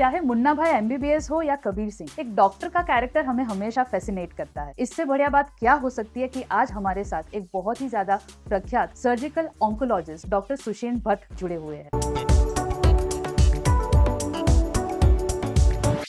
चाहे मुन्ना भाई एमबीबीएस हो या कबीर सिंह, एक डॉक्टर का कैरेक्टर हमें हमेशा फैसिनेट करता है। इससे बढ़िया बात क्या हो सकती है कि आज हमारे साथ एक बहुत ही ज्यादा प्रख्यात surgical oncologist doctor Sushen Bhatt जुड़े हुए हैं।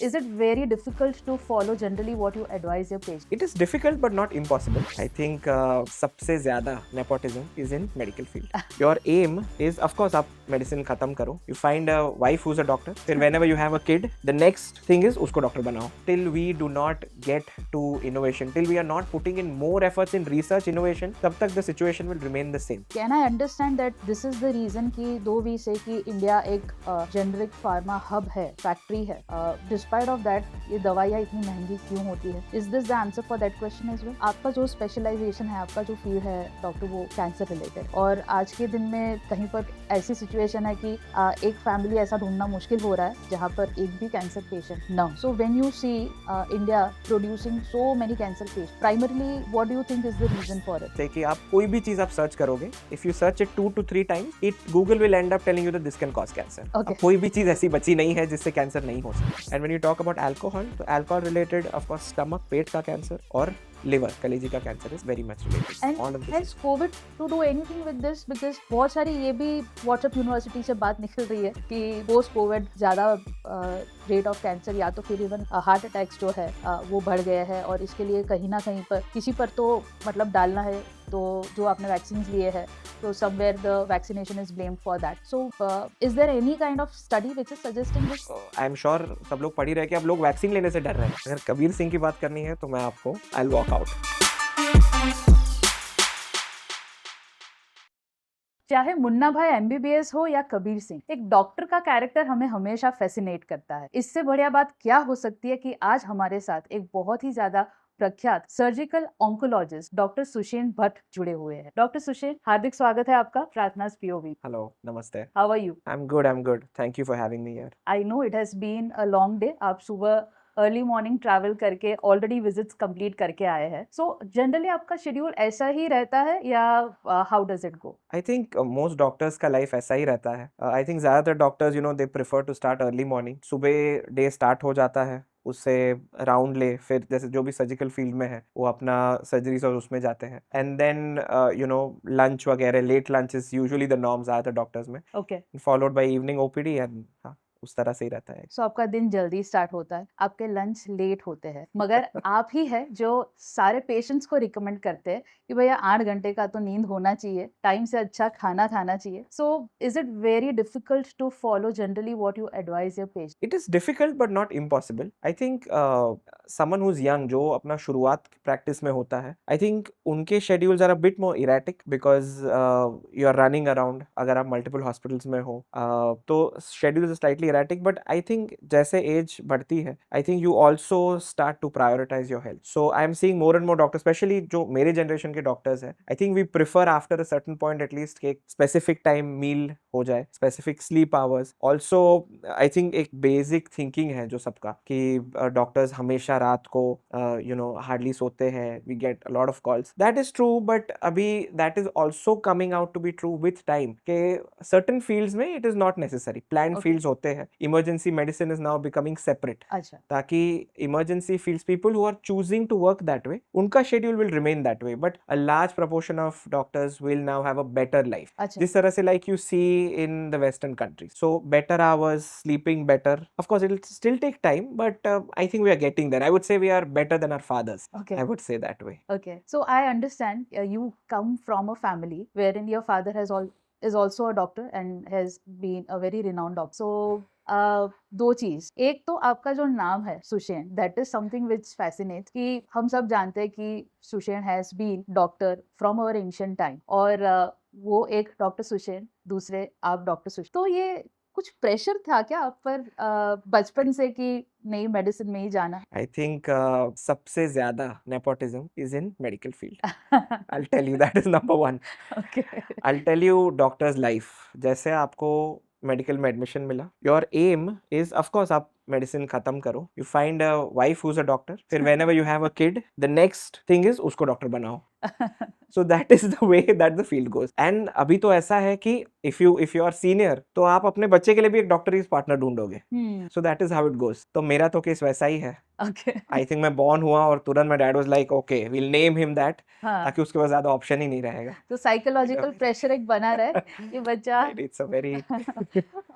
Is it very difficult to follow generally what you advise your patient? It is difficult but not impossible. I think सबसे ज़्यादा nepotism is in medical field. Your aim is, of course, आप medicine खत्म करो. You find a wife who's a doctor. फिर whenever you have a kid, the next thing is उसको doctor बनाओ. Till we do not get to innovation, till we are not putting in more efforts in research innovation, तब तक the situation will remain the same. Can I understand that this is the reason कि दो we say कि India एक generic pharma hub है, factory है. Despite of that, ये दवाइयाँ इतनी महंगी क्यों होती है? Is this the answer for that question as well? आपका जो स्पेशलाइजेशन है, आपका जो फील्ड है डॉक्टर, वो कैंसर रिलेटेड, और आज के दिन में कहीं पर ऐसी सिचुएशन है कि एक फैमिली ऐसा ढूंढना मुश्किल हो रहा है जहाँ पर एक भी कैंसर पेशेंट ना हो. So when you see India producing so many cancer patient, primarily what do you think is the reason for it? कि आप कोई भी चीज आप सर्च करोगे, if you search it 2 to 3 times, it Google will end up telling you that this can cause cancer. Okay. कोई भी चीज ऐसी बची नहीं है जिससे कैंसर नहीं हो सकता. And when you talk about alcohol, तो alcohol related, of course, stomach, पेट का कैंसर और liver, कलेजी का cancer is very much related. And All of this. has COVID to do anything with this? Because बहुत सारी ये भी व्हाट्सएप यूनिवर्सिटी से बात निकल रही है कि पोस्ट कोविड ज़्यादा रेट ऑफ कैंसर या तो फिर इवन हार्ट अटैक्स जो है वो बढ़ गया है, और इसके लिए कहीं ना कहीं पर किसी पर तो मतलब डालना है. तो जो आपने वैक्सीन लिए हैं, तो somewhere the vaccination is blamed for that. So is there any kind of study which is suggesting this? I am sure सब लोग पढ़ ही रहे कि अब लोग वैक्सीन लेने से डर रहे हैं. अगर कबीर सिंह की बात करनी है तो मैं आपको आई विल वॉक आउट. चाहे मुन्ना भाई एमबीबीएस हो या कबीर सिंह, एक डॉक्टर का कैरेक्टर हमें हमेशा फैसिनेट करता है. इससे बढ़िया बात क्या हो सकती है कि आज हमारे साथ एक बहुत ही ज्यादा प्रख्यात surgical oncologist doctor Sushen Bhatt जुड़े हुए हैं. डॉक्टर सुषेण, हार्दिक स्वागत है आपका प्रार्थनास पीओवी. हेलो, नमस्ते. How are you? I am good. Thank you for having me here. I know it has been a long day. आप सुबह अर्ली मॉर्निंग ट्रैवल करके ऑलरेडी विजिट्स कंप्लीट करके आए हैं. सो जनरली आपका शेड्यूल ऐसा ही रहता है या how does it go? I think most doctors का लाइफ ऐसा ही रहता है. आई थिंक ज़्यादातर doctors they prefer to start early morning. सुबह डे स्टार्ट हो जाता है, उससे राउंड ले, फिर जैसे जो भी सर्जिकल फील्ड में है वो अपना सर्जरीज और उसमें जाते हैं. एंड देन लंच वगैरह, late lunch is usually the norm ज़्यादातर डॉक्टर्स में, okay. Followed by evening OPD. And हाँ, उस तरह से ही रहता है. सो आपका दिन जल्दी स्टार्ट होता है, आपके लंच लेट होते हैं, मगर आप ही है जो सारे पेशेंट्स को रिकमेंड करते हैं कि भैया 8 घंटे का तो नींद होना चाहिए, टाइम से अच्छा खाना खाना चाहिए. So is it very difficult to follow generally what you advise your patient? It is difficult but not impossible. I think someone who's young, जो अपना शुरुआत प्रैक्टिस में होता है, आई थिंक उनके schedules are a bit more erratic because you are running around. अगर आप multiple hospitals में हो तो schedule is slightly erratic. But I think जैसे एज बढ़ती है, I think you also start to prioritize your health. So I am seeing more and more doctors, especially जो मेरे जनरेशन के डॉक्टर्स हैं. I think we prefer after a certain point at least कि एक specific time meal हो जाए, specific sleep hours. Also I think एक basic thinking है जो सबका कि डॉक्टर्स हमेशा रात को hardly सोते हैं. We get a lot of calls. That is true, but अभी that is also coming out to be true with time कि certain fields में it is not necessary. Planned fields होते हैं. Emergency medicine is now becoming separate. अच्छा. ताकि emergency fields, people who are choosing to work that way, उनका schedule will remain that way, but a large proportion of doctors will now have a better life. अच्छा. जिस तरह से like you see in the western countries. So better hours, sleeping better. Of course, it will still take time, but I think we are getting there. I would say we are better than our fathers. Okay. I would say that way. Okay. So I understand you come from a family wherein your father is also a doctor and has been a very renowned doctor. So दो चीज, एक तो आपका जो नाम है Sushen, that is something which fascinate कि हम सब जानते हैं कि Sushen has been doctor from our ancient time, और वो एक डॉक्टर सुषेण, दूसरे आप डॉक्टर सुषेण. तो ये कुछ प्रेशर था क्या आप पर बचपन से कि नहीं मेडिसिन में ही जाना? I think सबसे ज्यादा nepotism is in medical field. I'll tell you, that is number one. Okay. I'll tell you doctor's life. जैसे आपको मेडिकल में एडमिशन मिला, your aim is, of course, आप मेडिसिन खत्म करो. You find a wife who's a doctor. फिर whenever you have a kid, the next thing is उसको doctor बनाओ. So that is the way that the field goes. And अभी तो ऐसा है कि if you are senior तो आप अपने बच्चे के लिए भी एक डॉक्टरी partner ढूंढोगे. So that is how it goes. तो मेरा तो केस वैसा ही है. Okay. आई थिंक मैं बॉर्न हुआ और तुरंत my dad was like okay we'll name him that हाँ, ताकि उसके पास ज्यादा ऑप्शन ही नहीं रहेगा. तो साइकोलॉजिकल प्रेशर एक बना रहे कि बच्चा It's a very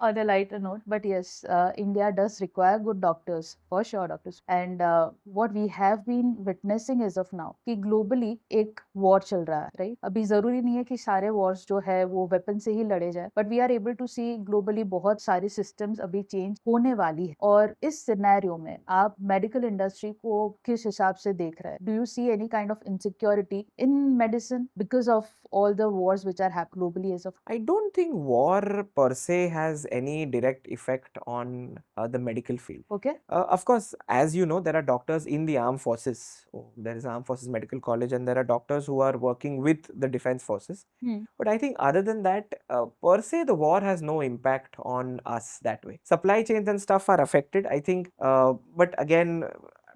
on a lighter note, but yes, India does require good doctors, for sure doctors. And what we have been witnessing as of now कि globally एक war चल रहा है, right? अभी जरूरी नहीं है कि सारे wars जो है वो weapon से ही लड़े जाए, but we are able to see globally बहुत सारी systems अभी change होने वाली है. और इस scenario में आप medical industry को किस हिसाब से देख रहे हैं? Do you see any kind of insecurity in medicine because of all the wars which are happening globally as of I don't think war per se has any direct effect on the medical field. okay? Of course, as you know, there are doctors in the armed forces. Oh, there is Armed Forces Medical College, and there are doctors who are working with the defense forces. Hmm. But I think other than that, per se, the war has no impact on us that way. Supply chains and stuff are affected, I think. But again,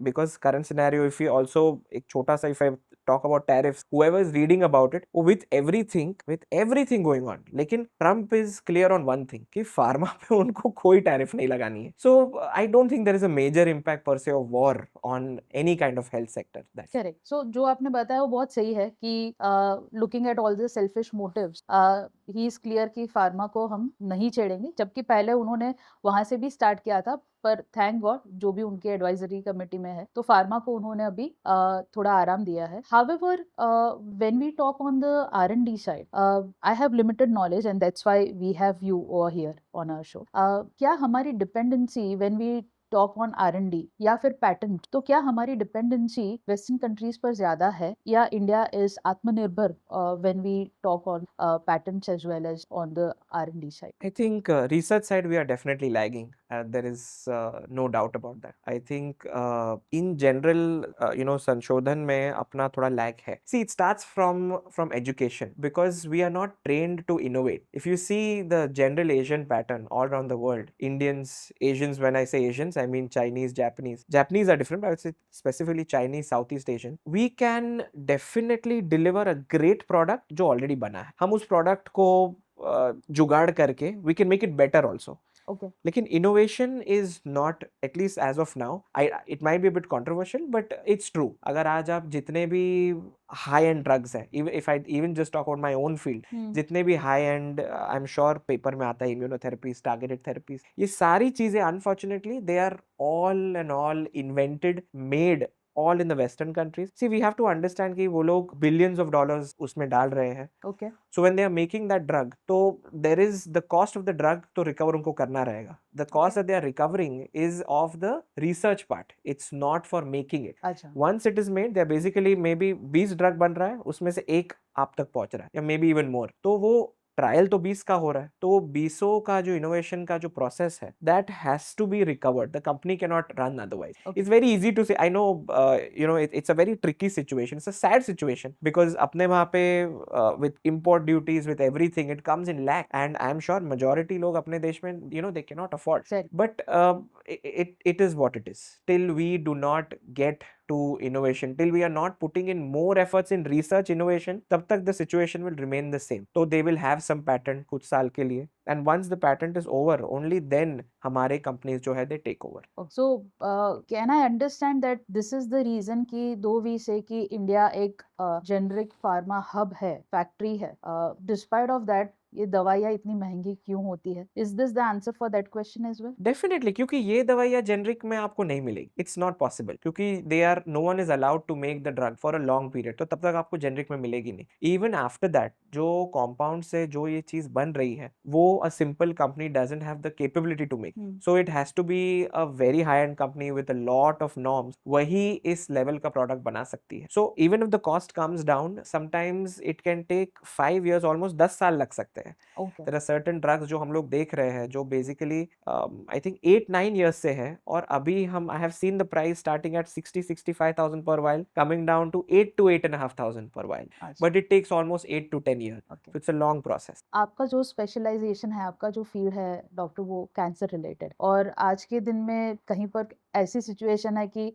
because current scenario, if we also, एक छोटा सा, if I talk about tariffs, whoever is reading about it, with everything going on, लेकिन Trump is clear on one thing कि pharma पे उनको कोई tariff नहीं लगानी है. So I don't think there is a major impact per se of war on any kind of health sector. That's correct. So जो आपने बताया वो बहुत सही है कि looking at all the selfish motives ही इज क्लियर कि फार्मा को हम नहीं छेड़ेंगे, जबकि पहले उन्होंने वहां से भी स्टार्ट किया था, पर थैंक गॉड जो भी उनके एडवाइजरी कमेटी में है तो फार्मा को उन्होंने अभी थोड़ा आराम दिया है. However when we talk on the R&D side, I have limited knowledge and that's why we have you over here on our show. क्या हमारी dependency when we talk on R&D या फिर पैटेंट, तो क्या हमारी डिपेंडेंसी वेस्टर्न कंट्रीज पर ज्यादा है या इंडिया इज आत्मनिर्भर when we talk on patents as well as on the R&D side? I think research side we are definitely lagging. There is no doubt about that. I think in general, संशोधन में अपना थोड़ा lag है. See, it starts from education because we are not trained to innovate. If you see the general Asian pattern all around the world, Indians, Asians, when I say Asians, I mean Chinese, Japanese. Japanese are different, but I would say specifically Chinese, Southeast Asian. We can definitely deliver a great product जो already बना है. हम उस product को जुगाड़ करके we can make it better also. Okay. लेकिन innovation is not, at least as of now, it might be a bit controversial, but it's true. अगर आज आप जितने भी high end drugs हैं, if I even just talk about my own field, जितने भी high end, I'm sure paper में आता है immunotherapies, targeted therapies, ये सारी चीजें unfortunately they are all and all invented, made all in the Western countries. See, we have to understand कि वो लोग billions of dollars उसमें डाल रहे हैं. Okay. So when they are making that drug, तो there is the cost of the drug तो recover उनको करना रहेगा. The cost that they are recovering is of the research part. It's not for making it. अच्छा. Once it is made, they are basically maybe 20 drug बन रहा है, उसमें से एक आप तक पहुंच रहा है, या maybe even more. तो वो ट्रायल तो 20 का हो रहा है, तो 20 का जो इनोवेशन का जो प्रोसेस है, that has to be recovered. The company can not run otherwise. It's very easy to say. I know, it's a very tricky situation. It's a sad situation because अपने वहां पे with import duties, with everything, it comes in lakh, and I am sure majority लोग अपने देश में they can not afford. But it is what it is. Till we do not get to innovation, till we are not putting in more efforts in research innovation, तब तक the situation will remain the same. So they will have some patent कुछ साल के लिए, and once the patent is over, only then हमारे companies जो है they take over. So can I understand that this is the reason कि though we say कि India एक generic pharma hub है, factory है, despite of that ये दवाइयाँ इतनी महंगी क्यों होती है? Is this the answer for that question as well? Definitely, क्योंकि ये दवाइयाँ जेनरिक में आपको नहीं मिलेगी. It's not possible, क्योंकि no one is allowed to make the drug for a long period. तो तब तक आपको जेनरिक में मिलेगी नहीं. Even after that, जो compound से जो ये चीज बन रही है, वो a simple company doesn't have the capability to make. So it has to be a very high-end company with a lot of norms. वही इस level का product बना सकती है. So even if the cost comes down, sometimes it can take 5 years, almost 10 साल लग सकते हैं. सकते हैं। Okay, there are certain drugs जो हम लोग देख रहे हैं जो बेसिकली आई थिंक 8-9 इयर्स से है, और अभी हम I have seen the price starting at 60-65,000 per vial coming down to 8 to 8,500 per vial, अच्छा, but it takes almost 8 to 10 years, okay. so it's a long process. आपका जो specialisation है, आपका जो फील्ड है डॉक्टर, वो कैंसर रिलेटेड, और आज के दिन में कहीं पर ऐसी सिचुएशन है कि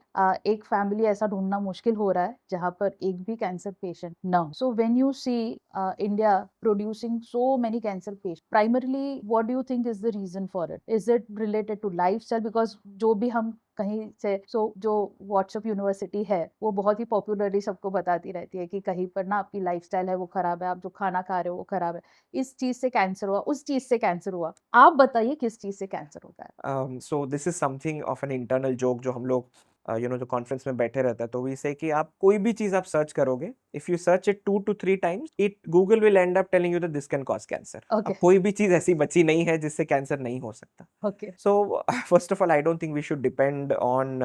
एक फैमिली ऐसा ढूंढना मुश्किल हो रहा है जहाँ पर एक भी कैंसर पेशेंट ना हो। So when you see India producing so many cancer patient, primarily what do you think is the reason for it? Is it related to lifestyle? Because जो भी हम कहीं से जो व्हाट्सएप यूनिवर्सिटी है वो बहुत ही पॉपुलरली सबको बताती रहती है कि कहीं पर ना आपकी लाइफस्टाइल है वो खराब है, आप जो खाना खा रहे हो वो खराब है, इस चीज से कैंसर हुआ, उस चीज से कैंसर हुआ। आप बताइए किस चीज से कैंसर होता है? So this is something of an internal joke जो हम लोग जो कॉन्फ्रेंस में बैठे रहता है, तो वी से कि आप कोई भी चीज आप सर्च करोगे, if you search it 2 to 3 times, it Google will and up telling you that this can cause cancer. Okay, अब कोई भी चीज ऐसी बची नहीं है जिससे कैंसर नहीं हो सकता। Okay, So first of all, I don't think we should depend on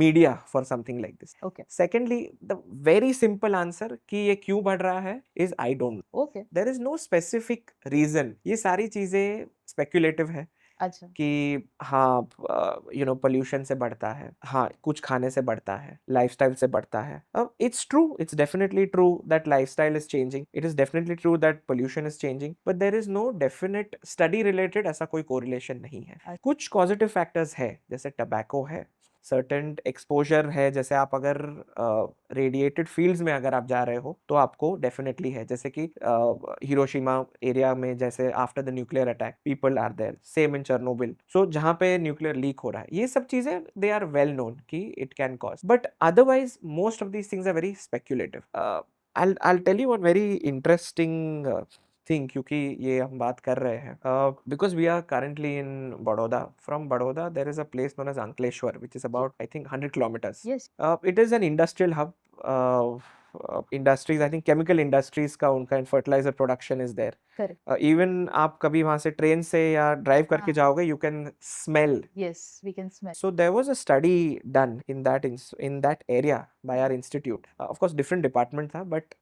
media for something like this. Okay, Secondly, the very simple answer कि ये क्यों बढ़ रहा है is I don't know. Okay, There is no specific reason. ये सारी चीजें speculative है अच्छा, कि हाँ पोल्यूशन से बढ़ता है, हाँ कुछ खाने से बढ़ता है, लाइफस्टाइल से बढ़ता है। It's true, it's definitely true that lifestyle is changing, it is definitely true that pollution is changing, but there is no definite study related ऐसा कोई कोरिलेशन नहीं है। अच्छा, कुछ पॉजिटिव फैक्टर्स है, जैसे टबैको है, सर्टेन एक्सपोजर है, जैसे आप अगर रेडिएटेड फील्ड्स में अगर आप जा रहे हो तो आपको डेफिनेटली है, जैसे कि हिरोशिमा एरिया में जैसे after the nuclear attack people are there, same in Chernobyl, so जहाँ पे न्यूक्लियर लीक हो रहा है, ये सब चीजें दे आर वेल नोन कि it can cause, but otherwise most of these things are very speculative. I'll tell you one very interesting thing, क्योंकि ये हम बात कर रहे हैं, because we are currently in Baroda, from Baroda there is a place known as Ankleshwar which is about I think 100 kilometers. Yes, It is an industrial hub. Industries, I think chemical industries का उनका fertilizer production is there. Correct, Even आप कभी वहाँ से train से या drive करके हाँ, जाओगे, you can smell. Yes, we can smell, So there was a study done in that area by our institute. Of course, different department था, but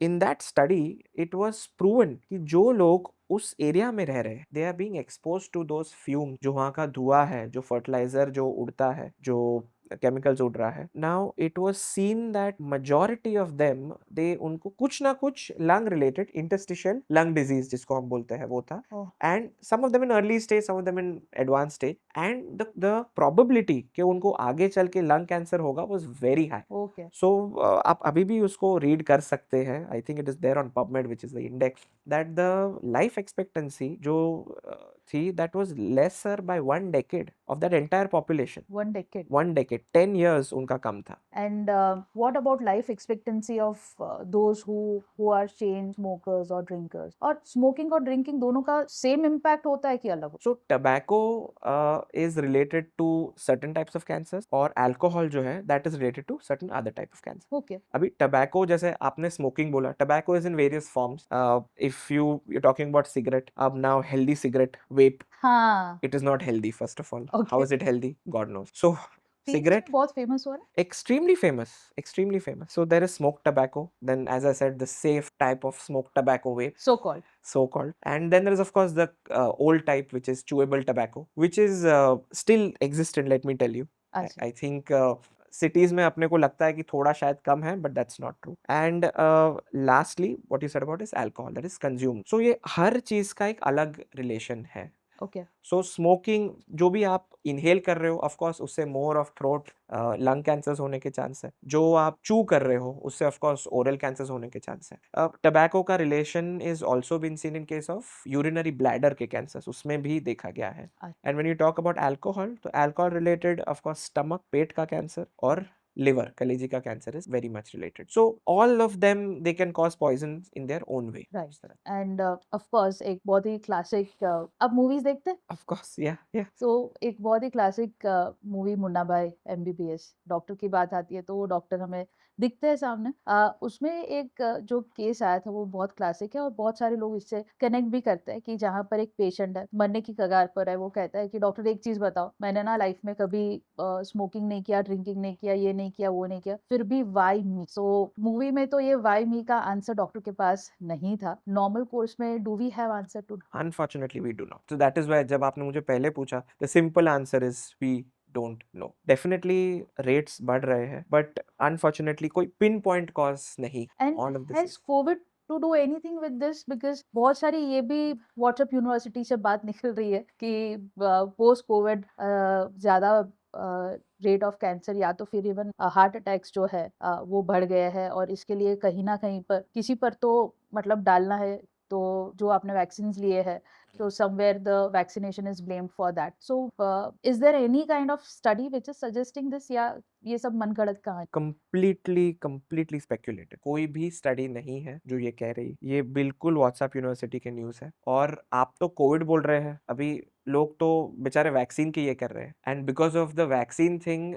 in that study it was proven कि जो लोग उस area में रह रहे हैं, they are being exposed to those fumes, जो वहाँ का धुआं है, जो फर्टिलाइजर जो उड़ता है, जो केमिकल्स उड़ रहा है। Now it was seen that majority of them, they उनको कुछ ना कुछ lung related interstitial lung disease जिसको हम बोलते हैं वो था, ओह, and some of them in early stage, some of them in advanced stage, and the probability कि उनको आगे चल के लंग कैंसर होगा was very high. Okay, So आप अभी भी उसको रीड कर सकते हैं, I think it is there on PubMed, which is the index, that the life expectancy जो थी, that was lesser by 1 decade of that entire population. 1 decade. 1 decade, 10 years उनका कम था। And what about life expectancy of those who are chain smokers or drinkers? और smoking और drinking दोनों का same impact होता है कि अलग होता So tobacco is related to certain types of cancers, और alcohol जो है that is related to certain other type of cancer. है? Okay, अभी tobacco, जैसे आपने smoking बोला, tobacco is in various forms. If you're talking about cigarette, अब now healthy cigarette, vape, हाँ, it is not healthy first of all. How okay. is it healthy? God knows. So तेज में cigarette, बहुत famous हो रहा है? extremely famous, extremely famous. So there is smoked tobacco, then as I said, the safe type of smoked tobacco vape, So called. so called, and then there is of course the old type, which is chewable tobacco, which is still existent, let me tell you. अच्छा, I think cities में अपने को लगता है कि थोड़ा शायद कम है, but that's not true. And lastly, what you said about is alcohol that is consumed. So ये हर चीज का एक अलग relation है। okay, सो स्मोकिंग जो भी आप इनहेल कर रहे हो, ऑफ कोर्स उससे more of throat lung cancers होने के चांस है। जो आप चू कर रहे हो उससे ऑफ कोर्स ओरल कैंसर्स होने के चांस है। टबैको का relation is also been seen in case of urinary bladder के कैंसर्स, उसमें भी देखा गया है। अच्छा, and when you talk about alcohol, तो alcohol related of course stomach, पेट का कैंसर, और लिवर, कलेजी का cancer is very much related. So all of them they can cause poison in their own way. right. And of course एक बहुत ही classic, आप movies देखते हैं? ऑफ कोर्स, या सो एक बहुत ही क्लासिक मूवी मुन्ना भाई MBBS, डॉक्टर की बात आती है तो वो डॉक्टर हमें दिखते हैं सामने। उसमें एक जो केस आया था वो बहुत क्लासिक है और बहुत सारे लोग इससे कनेक्ट भी करते हैं कि जहाँ पर एक पेशेंट है, मरने की कगार पर है, वो कहता है कि डॉक्टर एक चीज़ बताओ, मैंने ना लाइफ में कभी स्मोकिंग नहीं किया, ड्रिंकिंग नहीं किया, ये नहीं किया, वो नहीं किया, फिर भी व्हाई मी? सो मूवी में तो ये व्हाई मी का आंसर डॉक्टर के पास नहीं था। नॉर्मल कोर्स में do we have answer to? Unfortunately, we do not. So that is why जब आपने मुझे पहले पूछा, the simple answer is we don't know. Definitely rates बढ़ रहे हैं, but unfortunately कोई pinpoint cause नहीं. And All of this has is Covid to do anything with this? Because बहुत सारी ये भी व्हाट्सएप यूनिवर्सिटी से बात निकल रही है कि पोस्ट कोविड ज्यादा रेट ऑफ कैंसर या तो फिर इवन हार्ट अटैक्स जो है वो बढ़ गया है और इसके लिए कहीं ना कहीं पर किसी पर तो मतलब डालना है। तो जो आपने वैक्सीन लिए हैं तो somewhere the vaccination is blamed for that. So is there any kind of study which is suggesting this या ये सब मनगढ़ंत कहानी? completely speculative. कोई भी स्टडी नहीं है जो ये कह रही, ये बिल्कुल व्हाट्सएप यूनिवर्सिटी के न्यूज़ है। और आप तो कोविड बोल रहे हैं, अभी लोग तो बेचारे वैक्सीन की ये कर रहे हैं, and because of the vaccine thing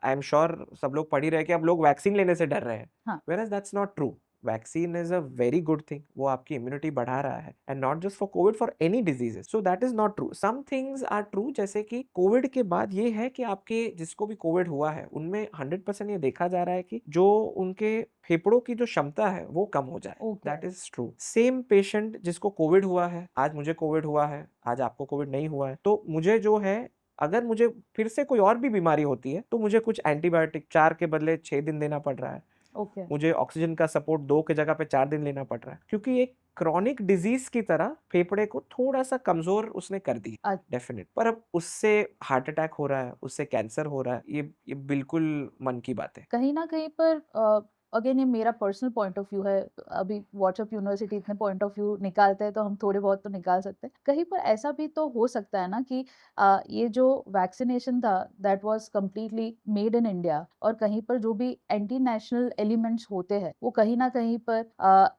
I am sure सब लोग पढ़ ही रहे हैं कि अब लोग वैक्सीन लेने से डर रहे हैं, हाँ। whereas that's not true. Vaccine is a very good thing, वो आपकी इम्यूनिटी बढ़ा रहा है, and not just for Covid, for any diseases. So that is not true. Some things are true, जैसे कि कोविड के बाद ये है कि आपके जिसको भी कोविड हुआ है उनमें 100% ये देखा जा रहा है कि जो उनके फेफड़ों की जो क्षमता है वो कम हो जाए. Okay. That is true. Same patient जिसको कोविड हुआ है, आज मुझे कोविड हुआ है, आज आपको कोविड नहीं हुआ है, तो मुझे जो है, अगर मुझे फिर से कोई और भी बीमारी होती है तो मुझे कुछ एंटीबायोटिक 4 के बदले 6 दिन देना पड़ रहा है. Okay. मुझे ऑक्सीजन का सपोर्ट 2 के जगह पे 4 दिन लेना पड़ रहा है, क्योंकि एक क्रॉनिक डिजीज की तरह फेफड़े को थोड़ा सा कमजोर उसने कर दी. अच्छा। डेफिनेट. पर अब उससे हार्ट अटैक हो रहा है, उससे कैंसर हो रहा है, ये बिल्कुल मन की बात है. कहीं ना कहीं पर अगेन ये मेरा पर्सनल पॉइंट ऑफ व्यू है। अभी व्हाट्सएप यूनिवर्सिटी इतने पॉइंट ऑफ व्यू निकालते हैं तो हम थोड़े बहुत तो निकाल सकते हैं। कहीं पर ऐसा भी तो हो सकता है ना कि ये जो वैक्सीनेशन था that was completely made in India और कहीं पर जो भी एंटी नेशनल एलिमेंट्स होते हैं वो कहीं ना कहीं पर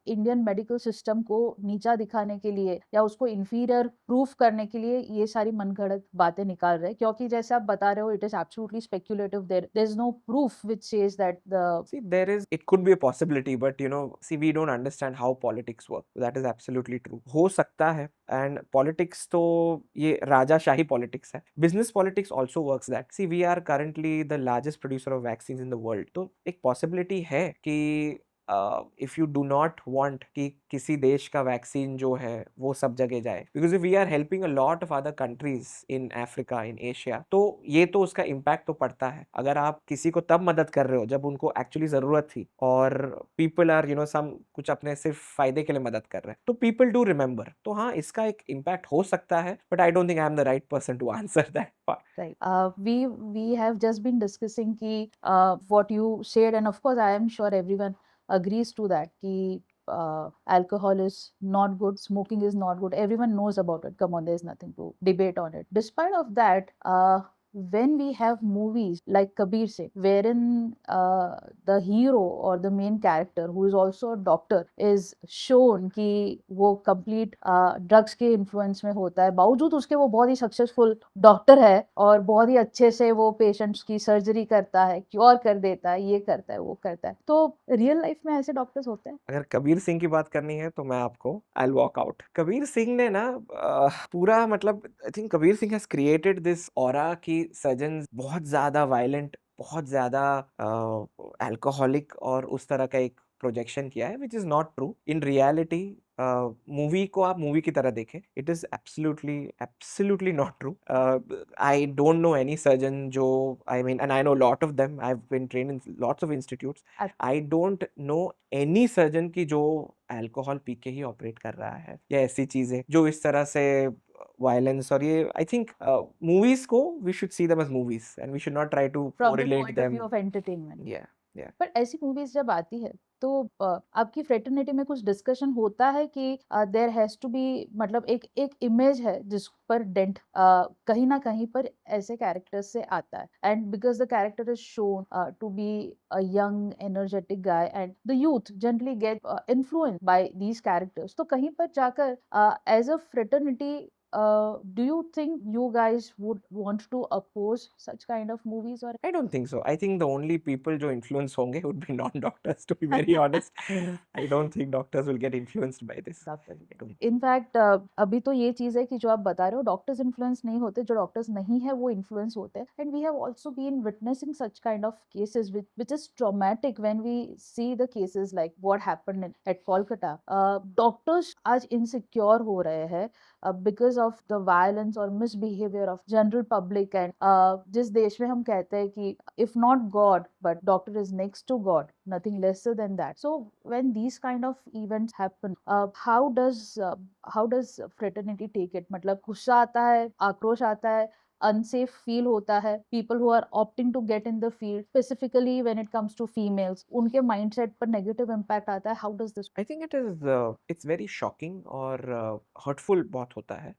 इंडियन मेडिकल सिस्टम को नीचा दिखाने के लिए या उसको इंफीरियर प्रूफ करने के लिए ये सारी मनगढ़ंत बातें निकाल रहे हैं। क्योंकि जैसे आप बता रहे हो it is absolutely speculative, there is no proof which says that the See, it could be a possibility, but see, we don't understand how politics work. That is absolutely true. हो सकता है, and politics तो ये राजाशाही politics है. Business politics also works that. See, we are currently the largest producer of vaccines in the world. तो एक possibility है कि if you do not want कि किसी देश का वैक्सीन जो है वो सब जगह जाए, because if we are helping a lot of other countries in Africa, in Asia, तो ये तो उसका impact तो पड़ता है. अगर आप किसी को तब मदद कर रहे हो जब उनको actually ज़रूरत थी, और people are some कुछ अपने सिर्फ फायदे के लिए मदद कर रहे हैं, तो people do remember. तो हाँ, इसका एक impact हो सकता है, but I don't think I am the right person to answer that part. Right. We have just been discussing ki what you said, and of course I am sure everyone agrees to that ki alcohol is not good, smoking is not good. Everyone knows about it. Come on, there's nothing to debate on it. Despite of that, when we have movies like Kabir Singh, wherein the hero or the main character, who is also a doctor, is shown कि वो complete drugs के influence में होता है, बावजूद उसके वो बहुत ही successful डॉक्टर है और बहुत ही अच्छे से वो पेशेंट्स की सर्जरी करता है, क्योर कर देता है, ये करता है, वो करता है। तो रियल लाइफ में ऐसे डॉक्टर्स होते हैं? अगर कबीर सिंह की बात करनी है तो मैं आपको I walk out. Kabir Singh ने ना पूरा मतलब I think Kabir Singh has created this aura कि सर्जन्स बहुत ज्यादा वायलेंट, बहुत ज्यादा अल्कोहलिक और उस तरह का एक प्रोजेक्शन किया है, which is not true. In reality movie को आप मूवी की तरह देखें, it is absolutely not true. I don't know any surgeon जो, I mean, and I know lot of them, I have been trained in lots of institutes. I don't know any surgeon की जो alcohol P के ही operate कर रहा है, या ऐसी चीजें जो इस तरह से वायलेंस. और ये आई थिंक मूवीज को we should see them as movies, and we should not try to from the correlate point of them. View of entertainment. या पर ऐसी मूवीज जब आती है तो आपकी फ्रेटर्निटी में कुछ डिस्कशन होता है कि देयर हैज टू बी, मतलब एक एक इमेज है जिस पर डेंट कहीं ना कहीं पर ऐसे कैरेक्टर्स से आता है, and because the character is shown to be a young energetic guy and the youth generally get influenced by these characters, तो कहीं पर जाकर as a fraternity do you think you guys would want to oppose such kind of movies or I don't think so. I think the only people जो influence होंगे would be non-doctors, to be very honest. I don't think doctors will get influenced by this. I don't. In fact अभी तो ये चीज है कि जो आप बता रहे हो डॉक्टर्स इन्फ्लुएंस नहीं होते, जो डॉक्टर्स नहीं है वो इन्फ्लुएंस होते हैं, and we have also been witnessing such kind of cases which is traumatic when we see the cases like what happened at Kolkata. Doctors आज इनसिक्योर हो रहे हैं because of the violence or misbehavior of general public, and जिस देश में हम कहते हैं कि if not God but doctor is next to God, nothing lesser than that. So when these kind of events happen, how does fraternity take it? मतलब गुस्सा आता है, आक्रोश आता है, unsafe feel होता है, people who are opting to get in the field, specifically when it comes to females, उनके mindset पर negative impact आता है. How does this? I think it's very shocking और hurtful बहुत होता है.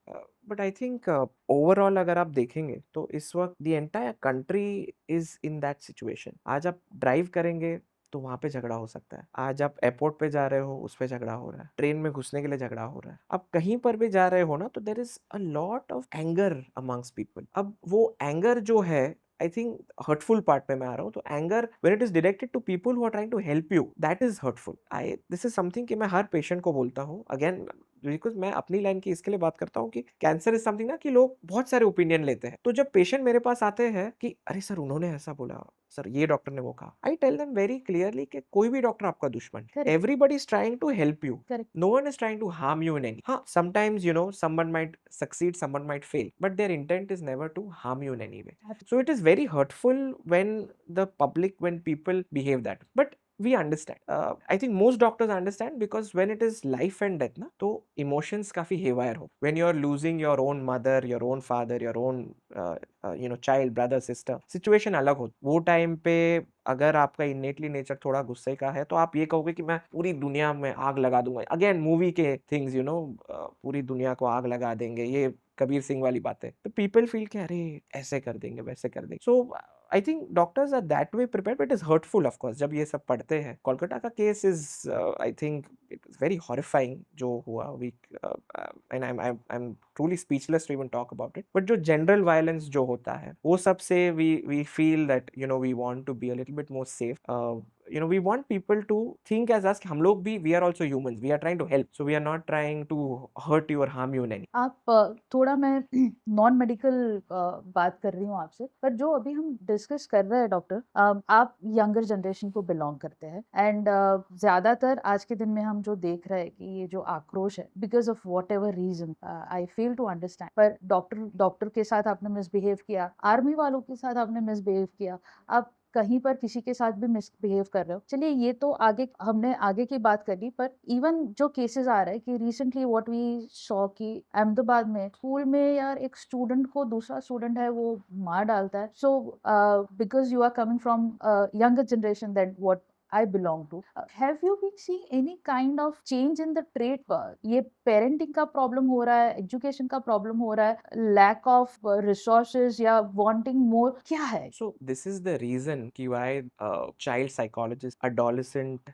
But I think overall अगर आप देखेंगे तो इस वक्त the entire country is in that situation. आज आप ड्राइव करेंगे तो वहां पे झगड़ा हो सकता है. आज आप एयरपोर्ट पे जा रहे हो, उस पे झगड़ा हो रहा है. ट्रेन में घुसने के लिए झगड़ा हो रहा है. आप कहीं पर भी जा रहे हो ना, तो there is a lot of anger amongst people. अब वो एंगर जो है, आई थिंक हर्टफुल पार्ट पे मैं आ रहा हूँ. तो anger when it is directed to people who are trying to help you, that is hurtful. I this is something कि मैं हर पेशेंट को बोलता हूँ. अगेन बिकॉज मैं अपनी लाइन की इसके लिए बात करता हूँ कि कैंसर इज समथिंग ना कि लोग बहुत सारे ओपिनियन लेते हैं. तो जब पेशेंट मेरे पास आते हैं कि अरे सर उन्होंने ऐसा बोला, सर ये डॉक्टर ने वो कहा, I tell them very clearly कि कोई भी डॉक्टर आपका दुश्मन नहीं. Correct. Everybody is trying to help you. Correct. No one is trying to harm you in any. हाँ, sometimes someone might succeed, someone might fail, but their intent is never to harm you in any way. So it is very hurtful when the public, when people behave that. But we understand. I think most doctors understand because when it is life and death ना, तो emotions काफी haywire हो. When you are losing your own mother, your own father, your own child, brother, sister, situation अलग हो. वो time पे अगर आपका इनेटली नेचर थोड़ा गुस्से का है तो आप ये कहोगे कि मैं पूरी दुनिया में आग लगा दूंगा. अगेन मूवी के थिंग्स पूरी दुनिया को आग लगा देंगे, ये कबीर सिंह वाली बात है. तो पीपल फील कि अरे ऐसे कर देंगे, वैसे कर देंगे. So I think doctors are that way prepared, but it is hurtful of course जब ये सब पढ़ते हैं. कोलकाता का case is I think it is very horrifying जो हुआ. We and I am truly speechless to even talk about it. But जो general violence जो होता है वो सबसे we feel that we want to be a little bit more safe. We want people to think as us कि हम लोग भी we are also humans, we are trying to help, so we are not trying to hurt you or harm you in any. आप थोड़ा मैं non medical बात कर रही हूँ आपसे, पर जो अभी हम डिस्कस कर रहे हैं डॉक्टर, आप यंगर जनरेशन को बिलोंग करते हैं, एंड ज्यादातर आज के दिन में हम जो देख रहे हैं कि ये जो आक्रोश है because of whatever reason, I feel to understand, पर डॉक्टर के साथ आपने मिसबिहेव किया, आर्मी वालों के साथ आपने मिसबिहेव किया, आप कहीं पर किसी के साथ भी मिसबिहेव कर रहे हो. चलिए ये तो हमने आगे की बात कर ली, पर इवन जो केसेस आ रहे हैं कि रिसेंटली व्हाट वी सॉ कि अहमदाबाद में स्कूल में यार एक स्टूडेंट को दूसरा स्टूडेंट है वो मार डालता है. So because you are coming from younger generation that what I belong to. Have you been seeing any kind of change in the trait? ये parenting का problem हो रहा है, education का problem हो रहा है, lack of resources या wanting more, क्या है? So this is the reason कि why child psychologist, adolescent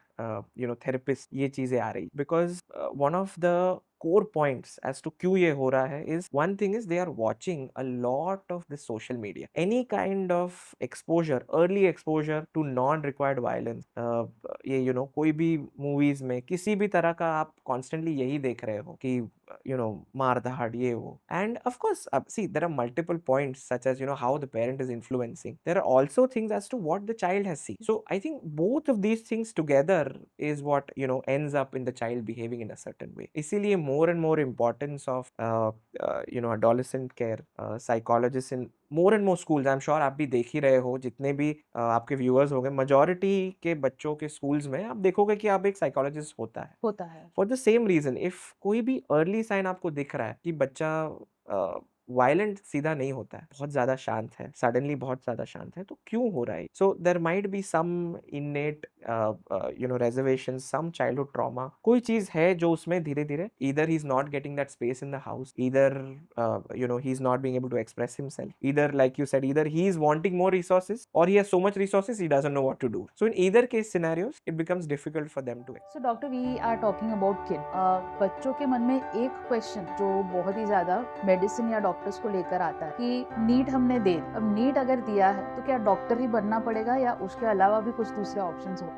therapist ये चीजें आ रही. Because one of the core points as to क्यों ये हो रहा है is one thing is they are watching a lot of this social media. Any kind of exposure, early exposure to non-required violence. ये कोई भी movies में किसी भी तरह का आप constantly यही देख रहे हो कि मार धाड़ ये वो. And of course see there are multiple points such as how the parent is influencing. There are also things as to what the child has seen. So I think both of these things together is what ends up in the child behaving in a certain way. इसीलिए more and more importance of adolescent care, psychologists in more and more schools. I'm sure आप भी देख ही रहे हो, जितने भी आपके viewers होंगे, majority के बच्चों के schools में आप देखोगे कि आप एक psychologist होता है. For the same reason, if कोई भी early sign आपको दिख रहा है कि बच्चा वायलेंट सीधा नहीं होता है, बहुत ज्यादा शांत है, सडनली बहुत ज्यादा शांत है, तो क्यों हो रहा है? So there might be some innate reservations, some childhood trauma, कोई चीज है जो उसमें धीरे धीरे either he's not getting that space in the house, either he's not being able to express himself, either like you said, either he is wanting more resources or he has so much resources he doesn't know what to do. So in either case scenarios it becomes difficult for them to. So doctor, we are talking about kid. बच्चों के मन में एक question जो बहुत ही ज्यादा medicine या डॉक्टर्स को लेकर आता है कि नीट हमने दे, अब नीट अगर दिया है तो क्या डॉक्टर ही बनना पड़ेगा या उसके अलावा भी कुछ दूसरे ऑप्शंस हो?